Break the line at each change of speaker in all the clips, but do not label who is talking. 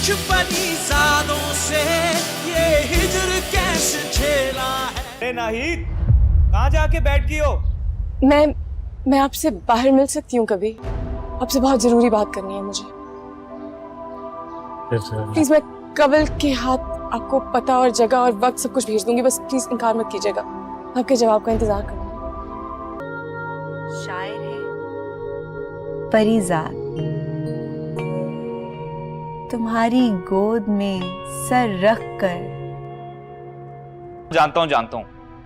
पूछ परीज़ादों से ये हिजर कैसे झेला है।
अरे नाहिद, कहाँ जाके बैठ गई हो?
मैं आपसे बाहर मिल सकती हूँ कभी? आपसे बहुत जरूरी बात करनी है मुझे। प्लीज, मैं कबल के हाथ आपको पता और जगह और वक्त सब कुछ भेज दूंगी, बस प्लीज इनकार मत कीजिएगा। आपके जवाब का इंतजार करूंगी।
शायर है परीज़ाद, तुम्हारी गोद में सर रख कर।
जानता हूँ,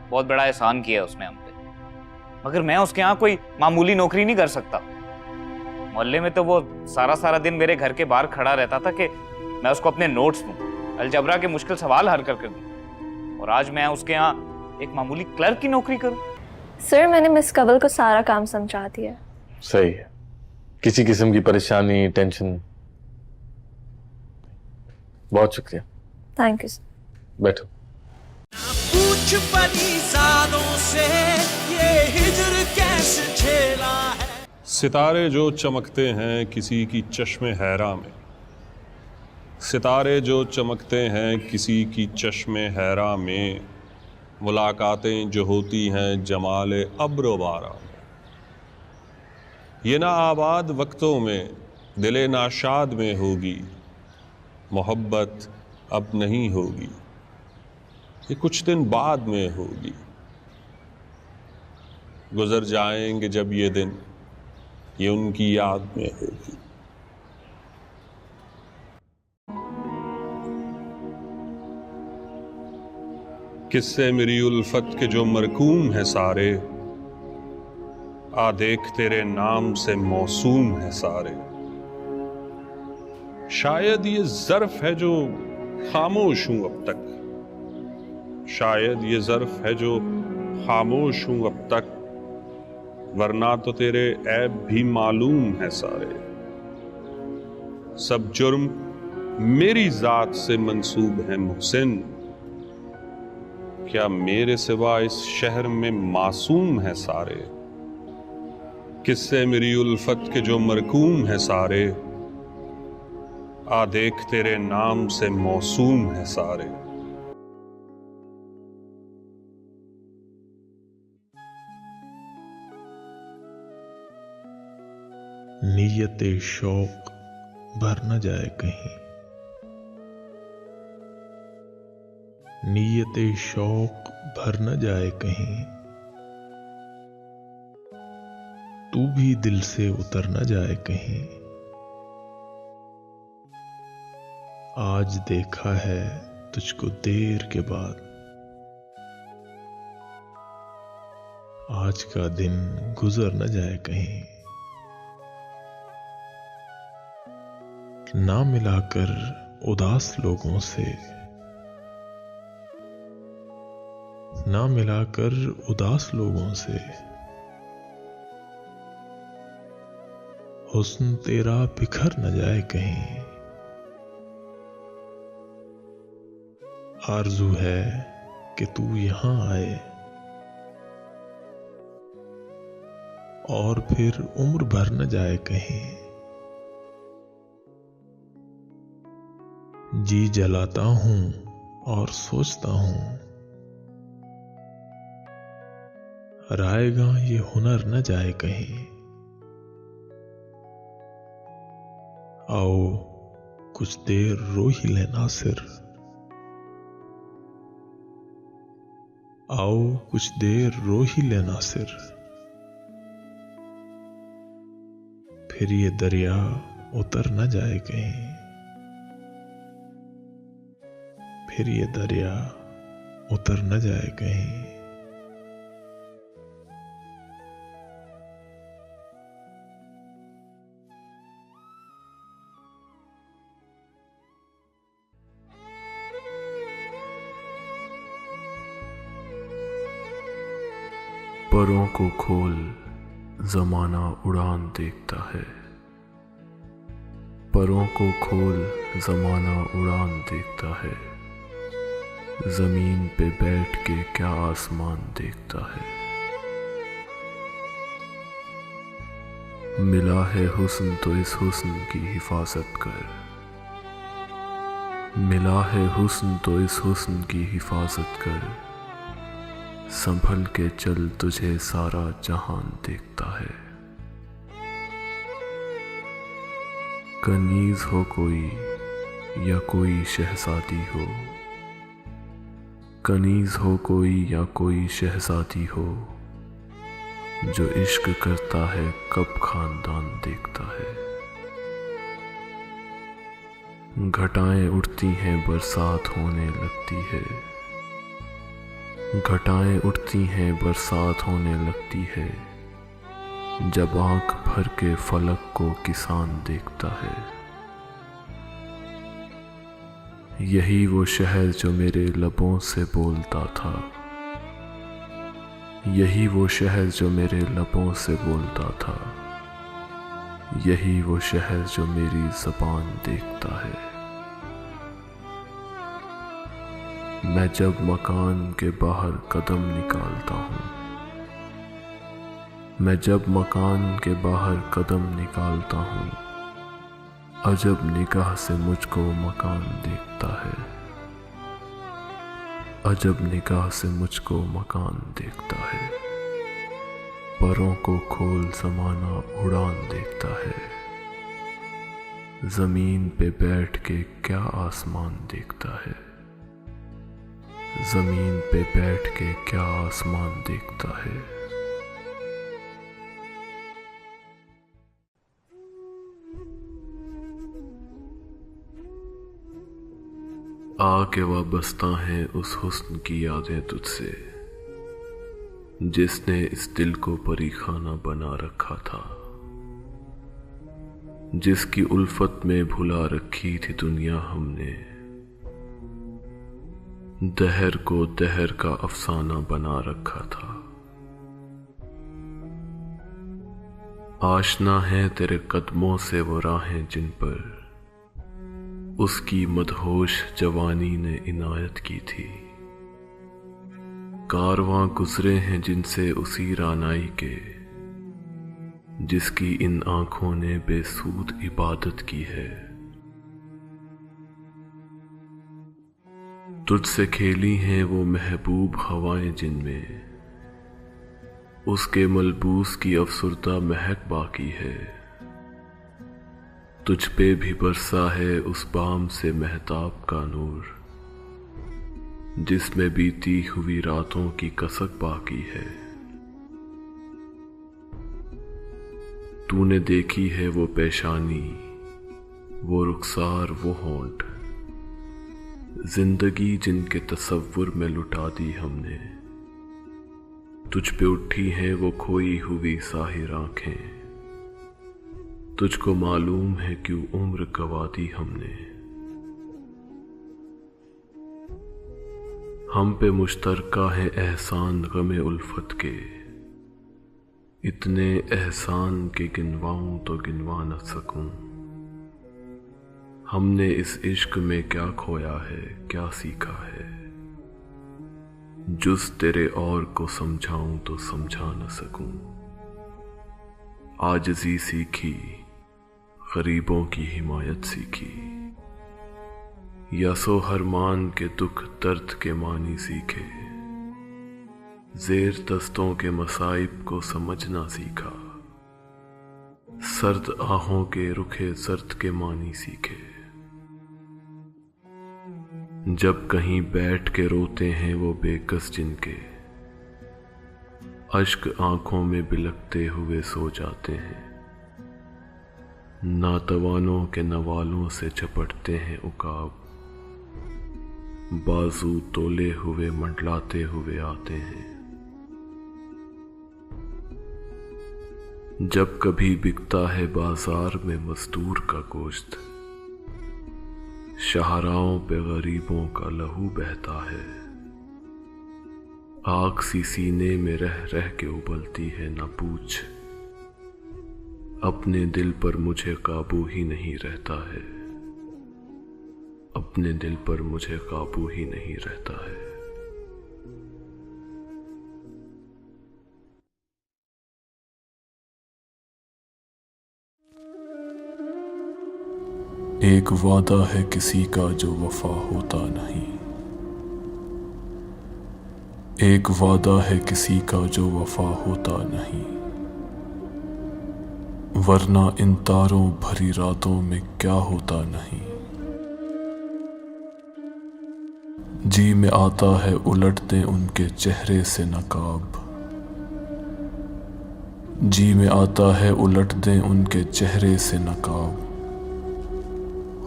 बहुत बड़ा एहसान किया उसने हम पे, मगर मैं उसके यहाँ कोई मामूली नौकरी नहीं कर सकता। मोहल्ले में तो वो सारा दिन मेरे घर के बाहर खड़ा रहता था कि मैं उसको अपने नोट्स दूं, अलजबरा के मुश्किल सवाल हल करके दूं, और आज मैं उसके यहाँ एक मामूली क्लर्क की नौकरी करूं।
सर, मैंने मिस कबल को सारा काम समझा दिया।
सही है, किसी किस्म की परेशानी टेंशन। बहुत शुक्रिया।
Thank you sir.
बैठो।
पूछ परीज़ादों से ये हिजर कैसे झेला है।
सितारे जो चमकते हैं किसी की चश्मे हैरा में, सितारे जो चमकते हैं किसी की चश्मे हैरा में, मुलाकातें जो होती हैं जमाले अब्र बारा में। ये ना आबाद वक्तों में दिले नाशाद में होगी, मोहब्बत अब नहीं होगी, ये कुछ दिन बाद में होगी। गुजर जाएंगे जब ये दिन, ये उनकी याद में होगी। किस्से मेरी उल्फत के जो मरकूम है सारे, आ देख तेरे नाम से मौसूम है सारे। शायद ये ज़र्फ है जो खामोश हूं अब तक, शायद ये ज़र्फ है जो खामोश हूं अब तक, वरना तो तेरे ऐब भी मालूम है सारे। सब जुर्म मेरी ज़ात से मंसूब है मुहसिन, क्या मेरे सिवा इस शहर में मासूम है सारे। किस्से मेरी उल्फत के जो मरकूम है सारे, आ देख तेरे नाम से मौसूम है सारे।
नीयते शौक भर न जाए कहीं, नीयते शौक भर न जाए कहीं, तू भी दिल से उतर न जाए कहीं। आज देखा है तुझको देर के बाद, आज का दिन गुजर न जाए कहीं। ना मिलाकर उदास लोगों से, ना मिलाकर उदास लोगों से, हुस्न तेरा बिखर न जाए कहीं। आरज़ू है कि तू यहां आए और फिर उम्र भर न जाए कहीं। जी जलाता हूं और सोचता हूं, रायगा ये हुनर न जाए कहीं। आओ कुछ देर रो ही ले नासिर, आओ कुछ देर रो ही ले नासिर, फिर ये दरिया उतर न जाए कहीं, फिर ये दरिया उतर न जाए कहीं।
परों को खोल जमाना उड़ान देखता है, परों को खोल जमाना उड़ान देखता है, जमीन पे बैठ के क्या आसमान देखता है। मिला है हुस्न तो इस हुस्न की हिफाजत कर, मिला है हुस्न तो इस हुस्न की हिफाजत कर, संभल के चल तुझे सारा जहान देखता है। कनीज हो कोई या कोई शहजादी हो, कनीज हो कोई या कोई शहजादी हो, जो इश्क करता है कब खानदान देखता है। घटाएं उठती हैं बरसात होने लगती है, घटाएं उठती हैं बरसात होने लगती है, जब आंख भर के फलक को किसान देखता है। यही वो शहर जो मेरे लबों से बोलता था, यही वो शहर जो मेरे लबों से बोलता था, यही वो शहर जो मेरी ज़बान देखता है। मैं जब मकान के बाहर कदम निकालता हूँ, मैं जब मकान के बाहर कदम निकालता हूँ, अजब निगाह से मुझको मकान देखता है, अजब निगाह से मुझको मकान देखता है। परों को खोल ज़माना उड़ान देखता है, ज़मीन पे बैठ के क्या आसमान देखता है, ज़मीन पे बैठ के क्या आसमान देखता है। आके वाबस्ता हैं उस हुस्न की यादें तुझसे, जिसने इस दिल को परीखाना बना रखा था, जिसकी उल्फत में भुला रखी थी दुनिया हमने, दहर को दहर का अफसाना बना रखा था। आशना है तेरे कदमों से वो राहें जिन पर उसकी मदहोश जवानी ने इनायत की थी। कारवां गुजरे हैं जिनसे उसी रानाई के, जिसकी इन आंखों ने बेसूद इबादत की है। तुझसे खेली हैं वो महबूब हवाएं जिनमें उसके मलबूस की अफसुर्दा महक बाकी है। तुझ पे भी बरसा है उस बाम से महताब का नूर, जिसमें बीती हुई रातों की कसक बाकी है। तूने देखी है वो पेशानी, वो रुखसार, वो होंठ, जिंदगी जिनके तसव्वुर में लुटा दी हमने। तुझ पे उठी हैं वो खोई हुई साहिर आंखें, तुझको मालूम है क्यों उम्र गवा दी हमने। हम पे मुश्तरका है एहसान गमे उल्फत के, इतने एहसान के गिनवाऊं तो गिनवा न सकूं। हमने इस इश्क में क्या खोया है, क्या सीखा है, जुस तेरे और को समझाऊं तो समझा न सकूं। आजिज़ी सीखी, गरीबों की हिमायत सीखी, यसो हरमान के दुख दर्द के मानी सीखे। ज़ेर दस्तों के मसाइब को समझना सीखा, सर्द आहों के रुखे सर्द के मानी सीखे। जब कहीं बैठ के रोते हैं वो बेकस जिनके, अश्क आंखों में बिलकते हुए सो जाते हैं। नातवानों के नवालों से झपटते हैं उकाब, बाजू तोले हुए मंडलाते हुए आते हैं। जब कभी बिकता है बाजार में मजदूर का गोश्त, शाहराओं पे गरीबों का लहू बहता है। आग सी सीने में रह रह के उबलती है न पूछ, अपने दिल पर मुझे काबू ही नहीं रहता है, अपने दिल पर मुझे काबू ही नहीं रहता है। एक वादा है किसी का जो वफा होता नहीं, एक वादा है किसी का जो वफा होता नहीं, वरना इन तारों भरी रातों में क्या होता नहीं। जी में आता है उलट दें उनके चेहरे से नकाब, जी में आता है उलट दें उनके चेहरे से नकाब।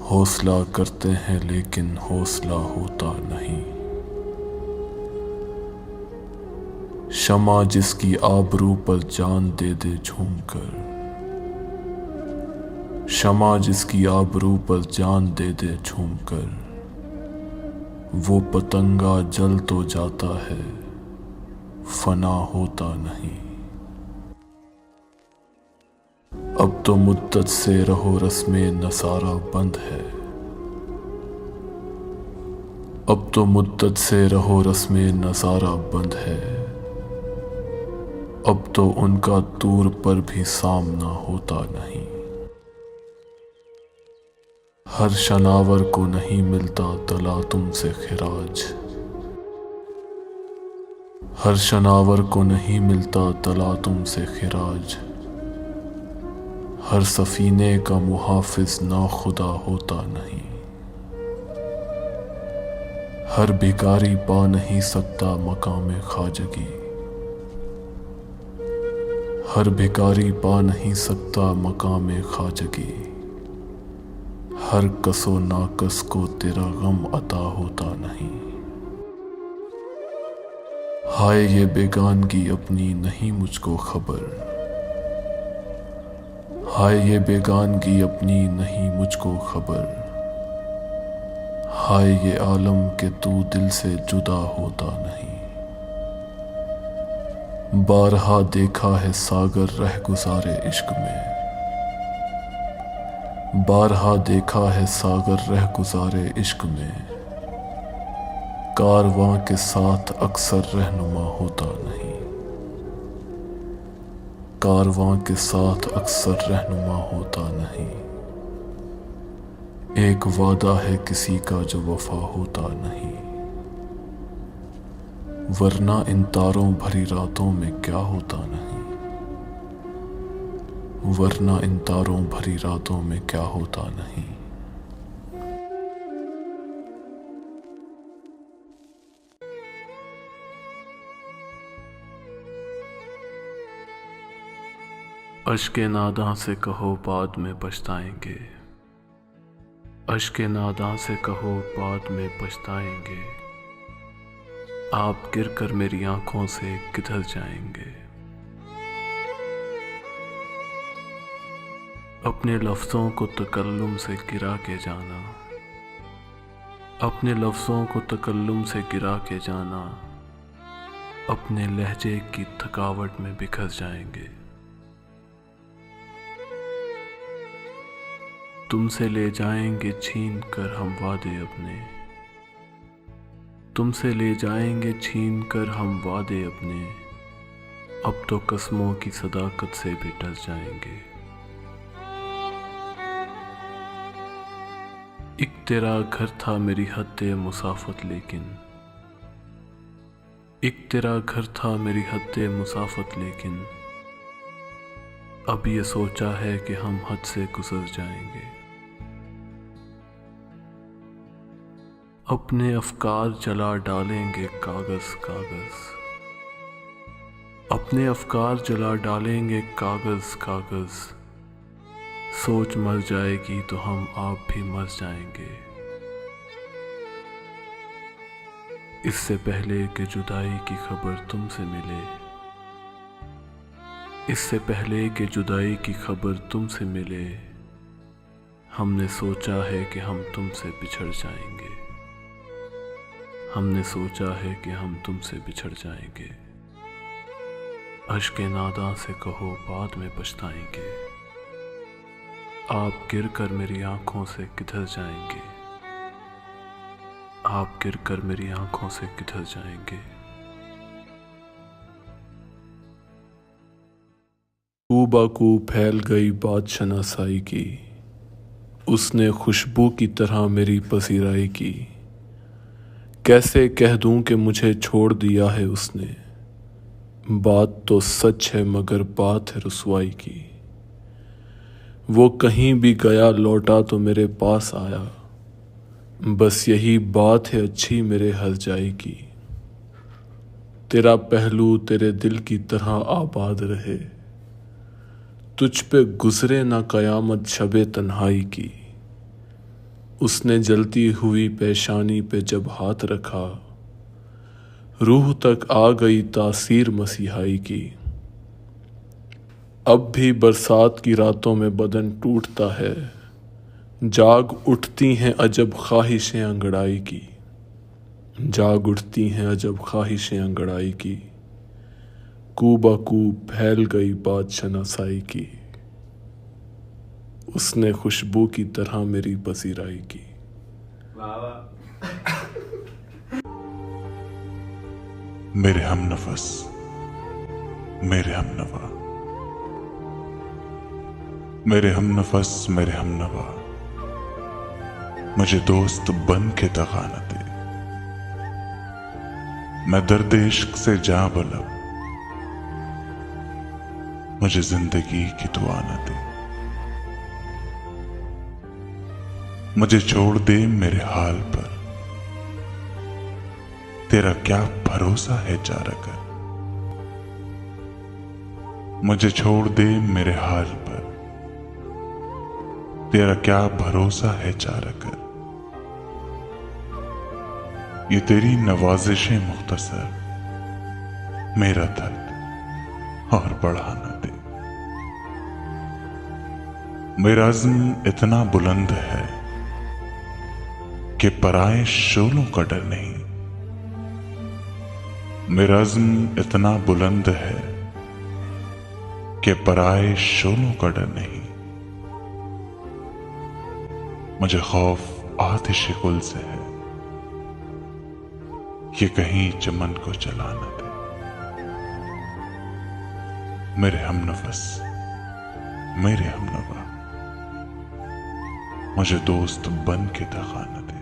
हौसला करते हैं लेकिन हौसला होता नहीं। शमा जिसकी आबरू पर जान दे दे झूम कर, शमा जिसकी आबरू पर जान दे दे झूम कर, वो पतंगा जल तो जाता है फना होता नहीं। अब तो मुद्दत से रहो रस्मे नसारा बंद है, अब तो मुद्दत से रहो रस्मे नसारा बंद है, अब तो उनका दूर पर भी सामना होता नहीं। हर शनावर को नहीं मिलता तला तुमसे खिराज, हर शनावर को नहीं मिलता तला तुमसे खिराज, हर सफीने का मुहाफिज ना खुदा होता नहीं। हर भिखारी पा नहीं सकता मकाम खाजगी, हर भिखारी पा नहीं सकता मकाम खाजगी, हर कसो नाकस को तेरा गम अता होता नहीं। हाय ये बेगानगी अपनी नहीं मुझको खबर, हाय ये बेगानगी अपनी नहीं मुझको खबर, हाय ये आलम के तू दिल से जुदा होता नहीं। बारहा देखा है सागर रह गुजारे इश्क में, बारहा देखा है सागर रह गुजारे इश्क में, कारवां के साथ अक्सर रहनुमा होता नहीं, कारवां के साथ अक्सर रहनुमा होता नहीं। एक वादा है किसी का जो वफा होता नहीं, वरना इन तारों भरी रातों में क्या होता नहीं, वरना इन तारों भरी रातों में क्या होता नहीं। अश्के नादां से कहो बाद में पछताएंगे, अश्के नादां से कहो बाद में पछताएंगे, आप गिरकर मेरी आंखों से किधर जाएंगे। अपने लफ्ज़ों को तकल्लुम से गिरा के जाना, अपने लफ्ज़ों को तकल्लुम से गिरा के जाना, अपने लहजे की थकावट में बिखर जाएंगे। तुमसे ले जाएंगे छीन कर हम वादे अपने, तुमसे ले जाएंगे छीन कर हम वादे अपने, अब तो कसमों की सदाकत से भी डर जाएंगे। एक तेरा घर था मेरी हद्दे मुसाफत लेकिन, एक तेरा घर था मेरी हद्दे मुसाफत लेकिन, अब ये सोचा है कि हम हद से गुजर जाएंगे। अपने अफकार जला डालेंगे कागज कागज, अपने अफकार जला डालेंगे कागज कागज, सोच मर जाएगी तो हम आप भी मर जाएंगे। इससे पहले कि जुदाई की खबर तुमसे मिले, इससे पहले कि जुदाई की खबर तुमसे मिले, हमने सोचा है कि हम तुमसे बिछड़ जाएंगे, हमने सोचा है कि हम तुमसे बिछड़ जाएंगे। अश्के नादा से कहो बाद में पछताएंगे, आप गिरकर मेरी आंखों से किधर जाएंगे, आप गिरकर मेरी आंखों से किधर जाएंगे। कूबाकू फैल गई बात शनासाई की, उसने खुशबू की तरह मेरी पसीराई की। कैसे कह दूं कि मुझे छोड़ दिया है उसने। बात तो सच है मगर बात है रुसवाई की। वो कहीं भी गया लौटा तो मेरे पास आया। बस यही बात है अच्छी मेरे हरजाई की। तेरा पहलू तेरे दिल की तरह आबाद रहे। तुझ पे गुजरे ना कयामत शबे तन्हाई की। उसने जलती हुई पेशानी पे जब हाथ रखा, रूह तक आ गई तासीर मसीहाई की। अब भी बरसात की रातों में बदन टूटता है। जाग उठती हैं अजब ख्वाहिशें अंगड़ाई की। जाग उठती हैं अजब ख्वाहिशें अंगड़ाई की। कूबाकू फैल गई बात शनासाई की। उसने खुशबू की तरह मेरी पसीराई की।
मेरे हमनफस, मेरे हमनवा, मेरे हमनफस, मेरे हमनवा, मुझे दोस्त बन के दगा न दे। मैं दर्द इश्क से जा बलब, मुझे जिंदगी की दुआ न दे। मुझे छोड़ दे मेरे हाल पर, तेरा क्या भरोसा है चारा कर। मुझे छोड़ दे मेरे हाल पर, तेरा क्या भरोसा है चारा कर। ये तेरी नवाजिशें मुख्तसर, मेरा दर्द और बढ़ा न दे। मेरा अज़्म इतना बुलंद है कि पराए शोलों का डर नहीं। मेरा अज़्म इतना बुलंद है कि पराए शोलों का डर नहीं। मुझे खौफ आतिश गुल से है, ये कहीं चमन को जला न दे। मेरे हमनफस, मेरे हमनवा, मुझे दोस्त बन के दगा न दे।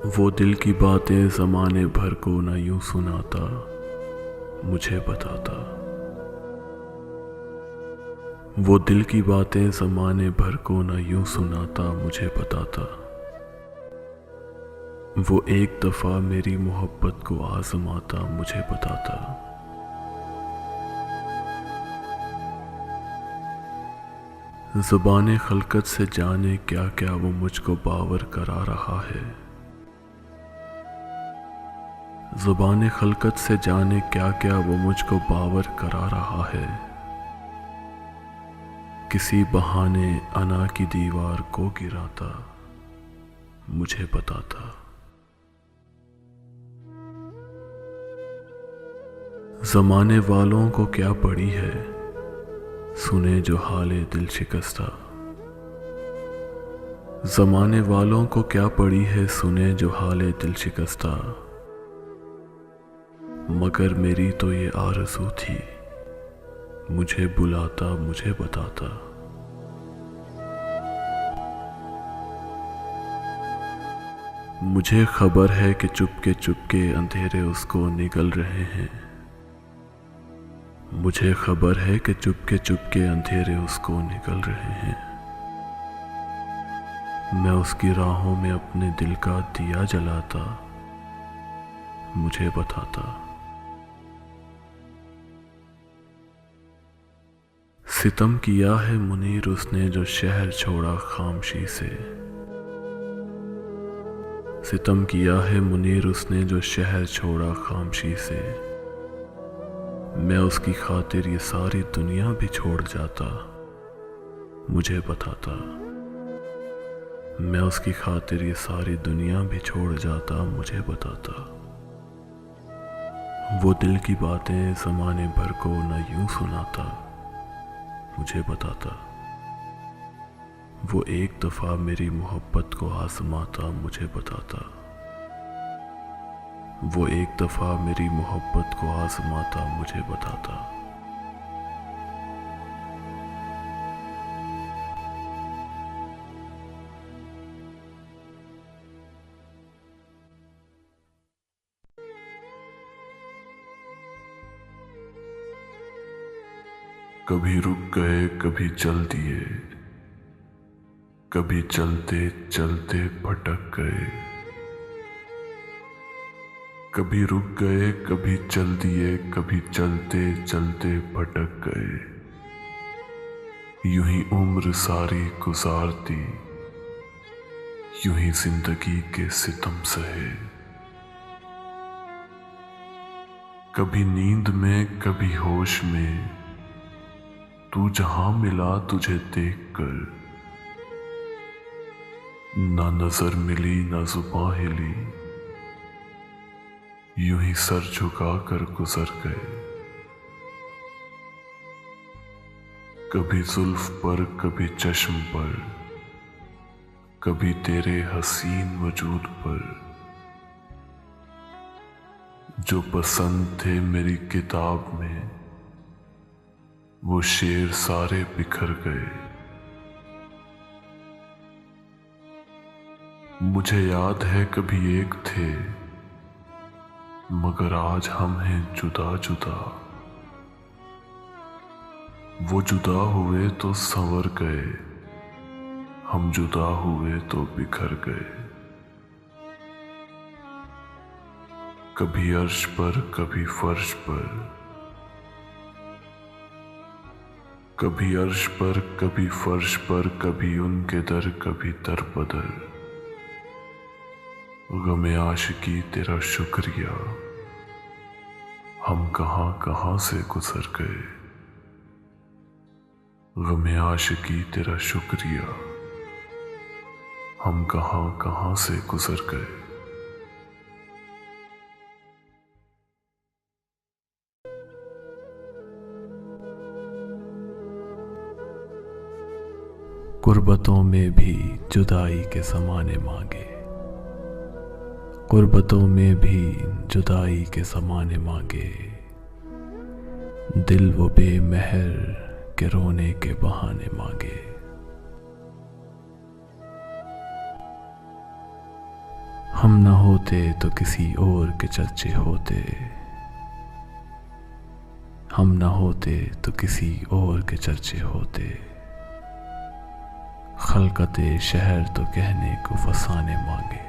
वो दिल की बातें ज़माने भर को न यूं सुनाता, मुझे बताता। वो दिल की बातें ज़माने भर को न यूं सुनाता, मुझे बताता। वो एक दफ़ा मेरी मोहब्बत को आज़माता, मुझे बताता। ज़ुबाने खलकत से जाने क्या क्या वो मुझको बावर करा रहा है। ज़ुबाने खलकत से जाने क्या क्या वो मुझको बावर करा रहा है। किसी बहाने अना की दीवार को गिराता, मुझे बताता। ज़माने वालों को क्या पड़ी है, सुने जो हाले दिल शिकस्ता। ज़माने वालों को क्या पड़ी है, सुने जो हाले दिल शिकस्ता। मगर मेरी तो ये आरज़ू थी, मुझे बुलाता, मुझे बताता। मुझे खबर है कि चुपके चुपके अंधेरे उसको निगल रहे हैं। मुझे खबर है कि चुपके चुपके अंधेरे उसको निकल रहे हैं। मैं उसकी राहों में अपने दिल का दिया जलाता, मुझे बताता। सितम किया है मुनीर उसने जो शहर छोड़ा खामशी से। सितम किया है मुनीर उसने जो शहर छोड़ा खामशी से। मैं उसकी खातिर ये सारी दुनिया भी छोड़ जाता, मुझे बताता। मैं उसकी खातिर ये सारी दुनिया भी छोड़ जाता, मुझे बताता। वो दिल की बातें ज़माने भर को न यूं सुनाता, मुझे बताता। वो एक दफा मेरी मोहब्बत को आजमाता मुझे बताता, वो एक दफा मेरी मोहब्बत को आजमाता मुझे बताता। कभी रुक गए कभी चल दिए, कभी चलते चलते भटक गए। कभी रुक गए कभी चल दिए, कभी चलते चलते भटक गए। यूं ही उम्र सारी गुजार दी, यूं ही जिंदगी के सितम सहे। कभी नींद में कभी होश में, तू जहां मिला तुझे देखकर। ना नजर मिली ना जुबां हिली, यूं ही सर झुका कर गुजर गए। कभी जुल्फ पर कभी चश्म पर, कभी तेरे हसीन वजूद पर। जो पसंद थे मेरी किताब में, वो शेर सारे बिखर गए। मुझे याद है कभी एक थे, मगर आज हम हैं जुदा जुदा। वो जुदा हुए तो संवर गए, हम जुदा हुए तो बिखर गए। कभी अर्श पर कभी फर्श पर, कभी अर्श पर कभी फर्श पर, कभी उनके दर कभी दर बदर। गमे आशिकी तेरा शुक्रिया, हम कहां कहां से गुजर गए। गमे आशिकी तेरा शुक्रिया, हम कहां कहां से गुजर गए। गुर्बतों में भी जुदाई के ज़माने मांगे, गुर्बतों में भी जुदाई के ज़माने मांगे। दिल वो बेमहर के रोने के बहाने मांगे। हम न होते तो किसी और के चर्चे होते, हम न होते तो किसी और के चर्चे होते। खलकते शहर तो कहने को फसाने मांगे।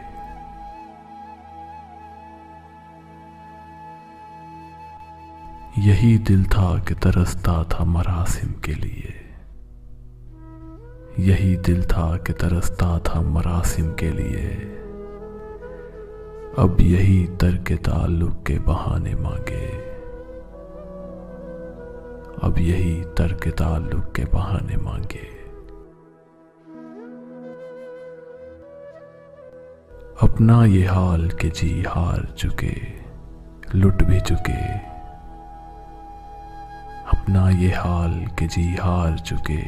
यही दिल था कि तरसता था मरासिम के लिए, यही दिल था कि तरसता था मरासिम के लिए। अब यही तर्क ताल्लुक के बहाने मांगे, अब यही तर्क ताल्लुक के बहाने मांगे। अपना ये हाल के जी हार चुके, लुट भी चुके। अपना ये हाल के जी हार चुके,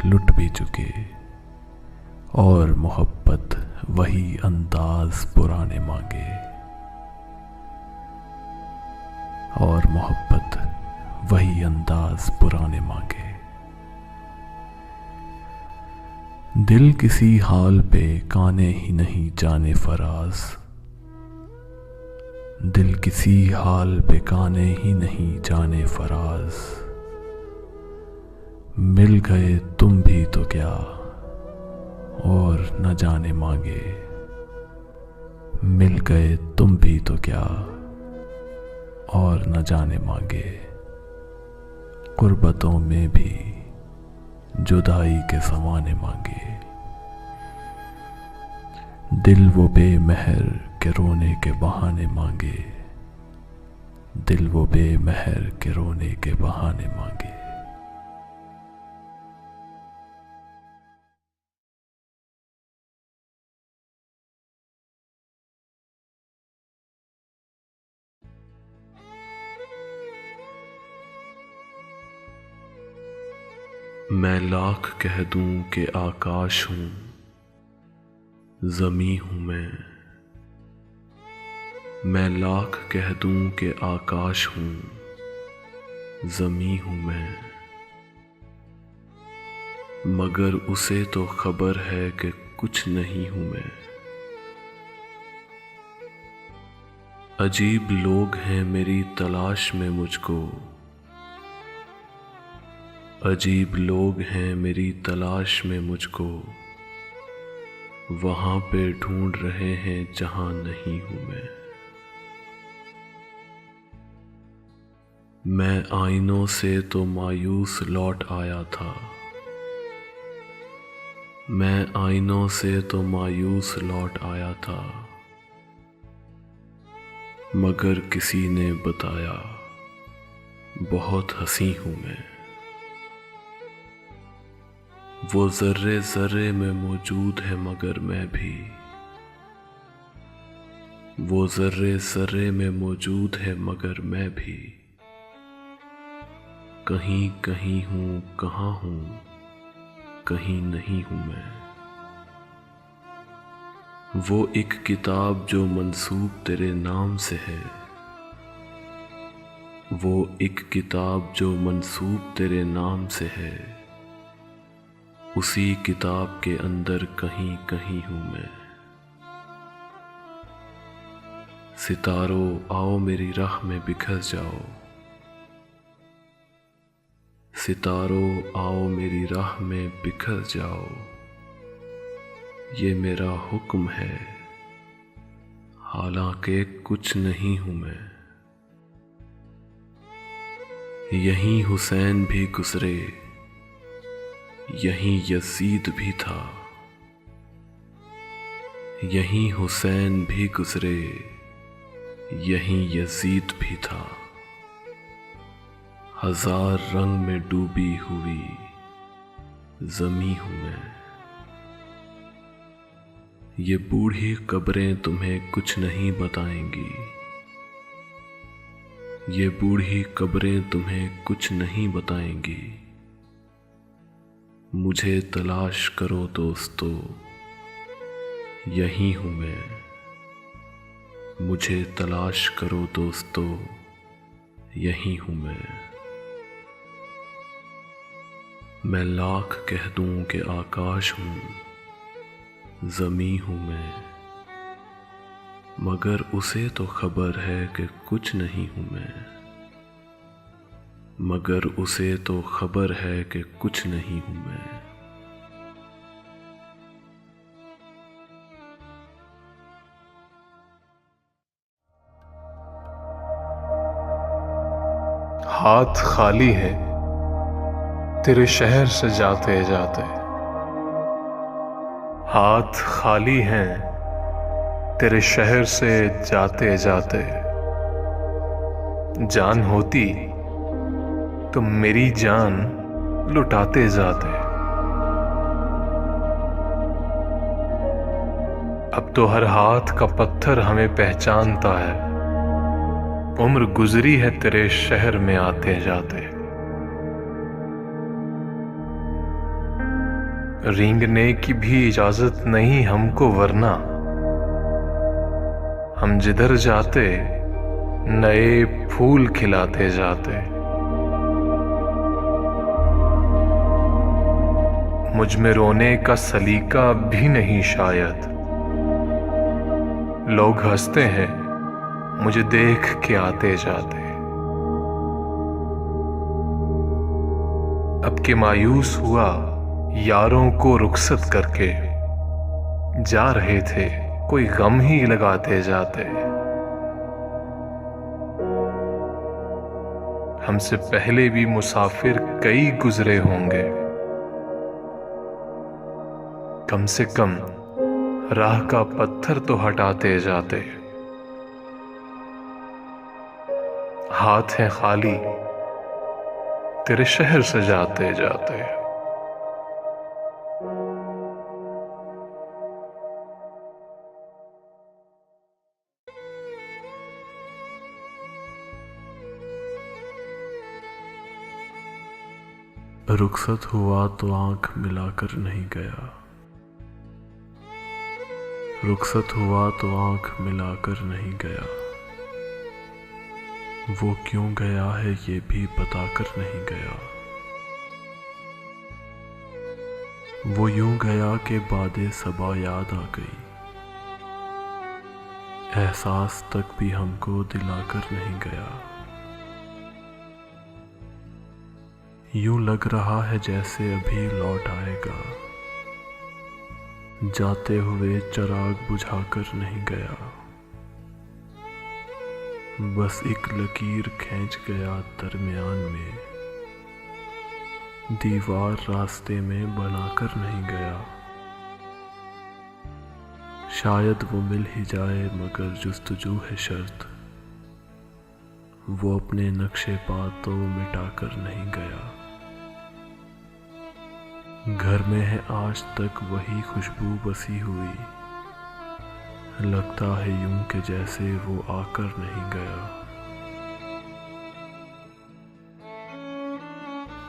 लुट भी चुके। और मोहब्बत वही अंदाज पुराने मांगे, और मोहब्बत वही अंदाज पुराने मांगे। दिल किसी हाल पे काने ही नहीं जाने फराज, दिल किसी हाल पे काने ही नहीं जाने फराज। मिल गए तुम भी तो क्या और न जाने मांगे, मिल गए तुम भी तो क्या और न जाने मांगे। गुर्बतों में भी जुदाई के ज़माने मांगे। दिल वो बेमहर के रोने के बहाने मांगे, दिल वो बेमहर के रोने के बहाने मांगे। मैं लाख कह दूं कि आकाश हूं, ज़मीं हूं मैं लाख कह दूं कि आकाश हूं, ज़मीं हूं मैं, मगर उसे तो खबर है कि कुछ नहीं हूं मैं। अजीब लोग हैं मेरी तलाश में मुझको, अजीब लोग हैं मेरी तलाश में मुझको, वहां पे ढूंढ रहे हैं जहां नहीं हूं मैं आईनों से तो मायूस लौट आया था, मैं आईनों से तो मायूस लौट आया था, मगर किसी ने बताया बहुत हंसी हूं मैं। वो जर्रे जर्रे में मौजूद है मगर मैं भी, वो जर्रे जर्रे में मौजूद है मगर मैं भी, कहीं कहीं हूं कहाँ हूं कहीं नहीं हूं मैं। वो एक किताब जो मंसूब तेरे नाम से है, वो एक किताब जो मंसूब तेरे नाम से है, उसी किताब के अंदर कहीं कहीं हूं मैं। सितारों आओ मेरी राह में बिखर जाओ, सितारों आओ मेरी राह में बिखर जाओ, ये मेरा हुक्म है हालांकि कुछ नहीं हूं मैं। यहीं हुसैन भी गुजरे, यहीं यजीद भी था, यहीं हुसैन भी गुजरे, यहीं यजीद भी था। हजार रंग में डूबी हुई ज़मीं हूं मैं। ये बूढ़ी कब्रें तुम्हें कुछ नहीं बताएंगी, ये बूढ़ी कब्रें तुम्हें कुछ नहीं बताएंगी। मुझे तलाश करो दोस्तों, यहीं हूं मैं। मुझे तलाश करो दोस्तों, यहीं हूं मैं लाख कह दूं कि आकाश हूं, ज़मीं हूं मैं, मगर उसे तो खबर है कि कुछ नहीं हूं मैं, मगर उसे तो खबर है कि कुछ नहीं हूं मैं।
हाथ खाली है तेरे शहर से जाते जाते, हाथ खाली हैं तेरे शहर से जाते जाते। जान होती तो मेरी जान लुटाते जाते। अब तो हर हाथ का पत्थर हमें पहचानता है, उम्र गुजरी है तेरे शहर में आते जाते। रेंगने की भी इजाजत नहीं हमको, वरना हम जिधर जाते नए फूल खिलाते जाते। मुझ में रोने का सलीका भी नहीं शायद, लोग हंसते हैं मुझे देख के आते जाते। अब के मायूस हुआ यारों को रुखसत करके, जा रहे थे कोई गम ही लगाते जाते। हमसे पहले भी मुसाफिर कई गुजरे होंगे, कम से कम राह का पत्थर तो हटाते जाते। हाथ हैं खाली तेरे शहर से जाते जाते।
रुखसत हुआ तो आंख मिलाकर नहीं गया, रुखसत हुआ तो आंख मिलाकर नहीं गया। वो क्यों गया है ये भी बताकर नहीं गया। वो यूं गया कि बादे सबा याद आ गई, एहसास तक भी हमको दिलाकर नहीं गया। यूं लग रहा है जैसे अभी लौट आएगा, जाते हुए चिराग बुझाकर नहीं गया। बस एक लकीर खींच गया दरमियान में, दीवार रास्ते में बनाकर नहीं गया। शायद वो मिल ही जाए मगर जुस्तजू है शर्त, वो अपने नक्शे पा तो मिटाकर नहीं गया। घर में है आज तक वही खुशबू बसी हुई, लगता है यूं कि जैसे वो आकर नहीं गया।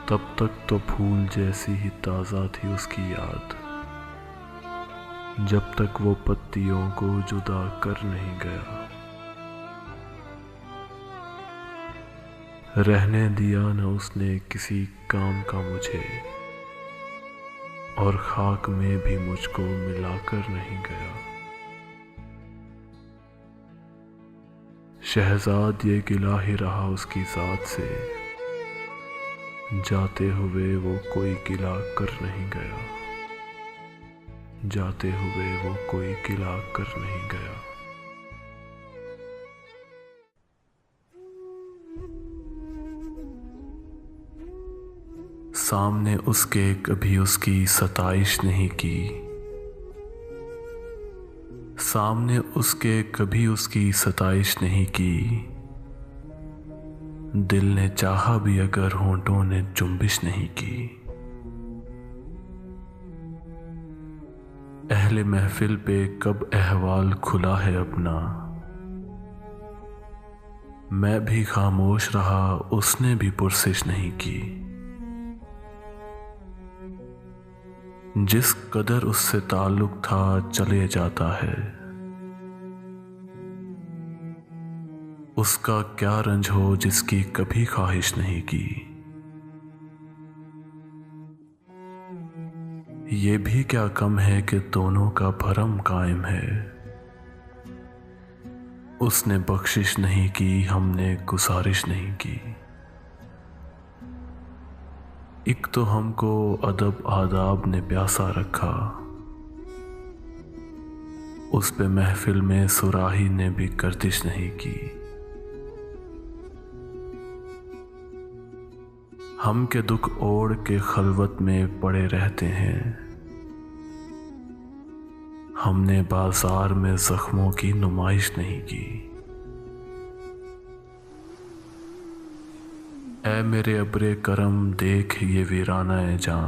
तब तक तो फूल जैसी ही ताज़ा थी उसकी याद, जब तक वो पत्तियों को जुदा कर नहीं गया। रहने दिया न उसने किसी काम का मुझे, और खाक में भी मुझको मिलाकर नहीं गया। शहजाद ये गिला ही रहा उसकी ज़ात से, जाते हुए वो कोई गिला कर नहीं गया, जाते हुए वो कोई गिला कर नहीं गया। सामने उसके कभी उसकी सताइश नहीं की, सामने उसके कभी उसकी सताइश नहीं की। दिल ने चाहा भी अगर होंठों ने जुम्बिश नहीं की। अहले महफिल पे कब अहवाल खुला है अपना, मैं भी खामोश रहा उसने भी पुरसिश नहीं की। जिस कदर उससे ताल्लुक था चले जाता है, उसका क्या रंज हो जिसकी कभी ख्वाहिश नहीं की। ये भी क्या कम है कि दोनों का भरम कायम है, उसने बख्शिश नहीं की हमने गुजारिश नहीं की। एक तो हमको अदब आदाब ने प्यासा रखा, उस पे महफिल में सुराही ने भी गर्दिश नहीं की। हम के दुख ओढ़ के खलवत में पड़े रहते हैं, हमने बाजार में जख्मों की नुमाइश नहीं की। ऐ मेरे अब्रे करम देख ये वीराना है जां,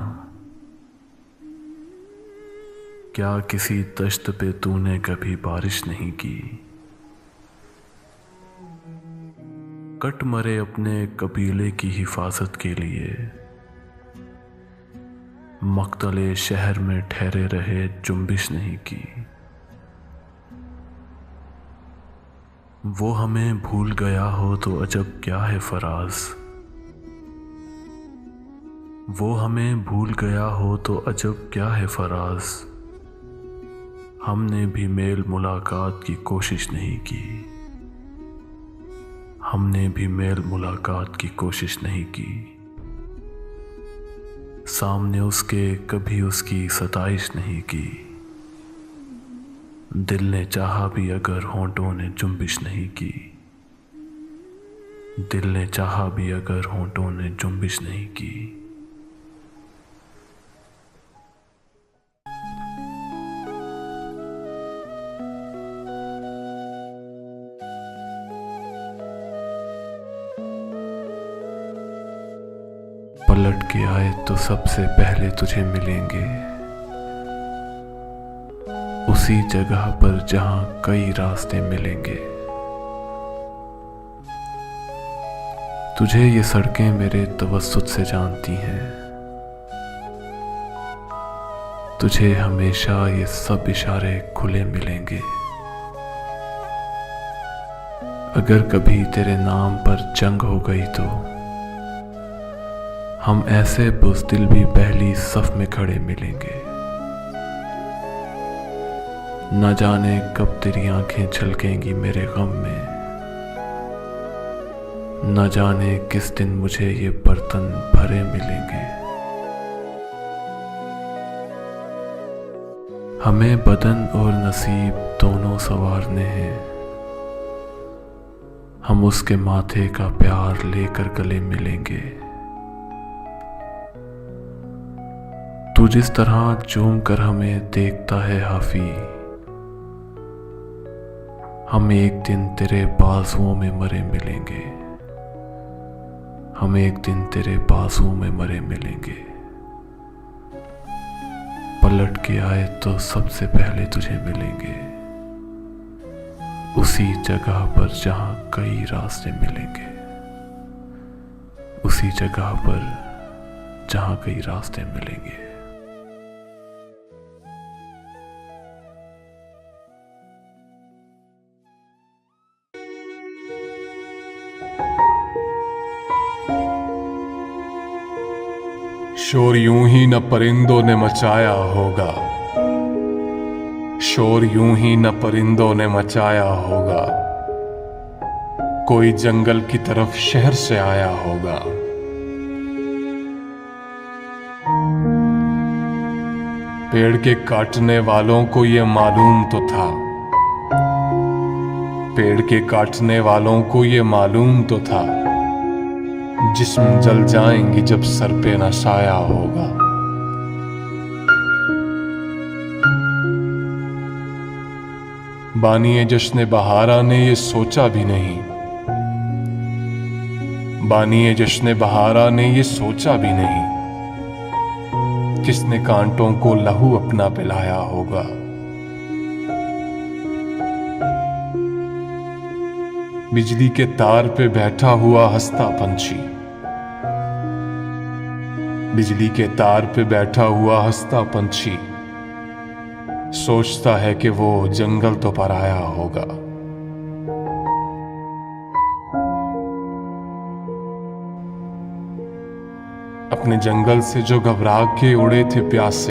क्या किसी दश्त पे तूने कभी बारिश नहीं की। कट मरे अपने कबीले की हिफाजत के लिए, मक्तले शहर में ठहरे रहे जुम्बिश नहीं की। वो हमें भूल गया हो तो अजब क्या है फराज, वो हमें भूल गया हो तो अजब क्या है फराज। हमने भी मेल मुलाकात की कोशिश नहीं की, हमने भी मेल मुलाकात की कोशिश नहीं की। सामने उसके कभी उसकी सताइश नहीं की, दिल ने चाहा भी अगर होंठों ने जुम्बिश नहीं की। दिल ने चाहा भी अगर होंठों ने जुम्बिश नहीं की। पलट के आए तो सबसे पहले तुझे मिलेंगे, उसी जगह पर जहां कई रास्ते मिलेंगे। तुझे ये सड़कें मेरे तवस्सुत से जानती हैं, तुझे हमेशा ये सब इशारे खुले मिलेंगे। अगर कभी तेरे नाम पर जंग हो गई तो हम ऐसे बुज़दिल भी पहली सफ में खड़े मिलेंगे। न जाने कब तेरी आंखें झलकेंगी मेरे गम में, न जाने किस दिन मुझे ये बर्तन भरे मिलेंगे। हमें बदन और नसीब दोनों संवारने हैं, हम उसके माथे का प्यार लेकर गले मिलेंगे। तू जिस तरह झूम कर हमें देखता है हाफी, हम एक दिन तेरे बाजुओं में मरे मिलेंगे। हम एक दिन तेरे बाजुओं में मरे मिलेंगे। पलट के आए तो सबसे पहले तुझे मिलेंगे, उसी जगह पर जहां कई रास्ते मिलेंगे। उसी जगह पर जहां कई रास्ते मिलेंगे।
शोर यूं ही न परिंदों ने मचाया होगा, शोर यूं ही न परिंदों ने मचाया होगा। कोई जंगल की तरफ शहर से आया होगा। पेड़ के काटने वालों को ये मालूम तो था, पेड़ के काटने वालों को ये मालूम तो था, जिस्म जल जाएंगी जब सर पे न साया होगा। बानिए जश्न बहारा ने ये सोचा भी नहीं, बानिए जश्न बहारा ने ये सोचा भी नहीं, किसने कांटों को लहू अपना पिलाया होगा। बिजली के तार पे बैठा हुआ हंसता पंछी, बिजली के तार पे बैठा हुआ हंसता पंछी, सोचता है कि वो जंगल तो पराया होगा। अपने जंगल से जो घबरा के उड़े थे प्यास से,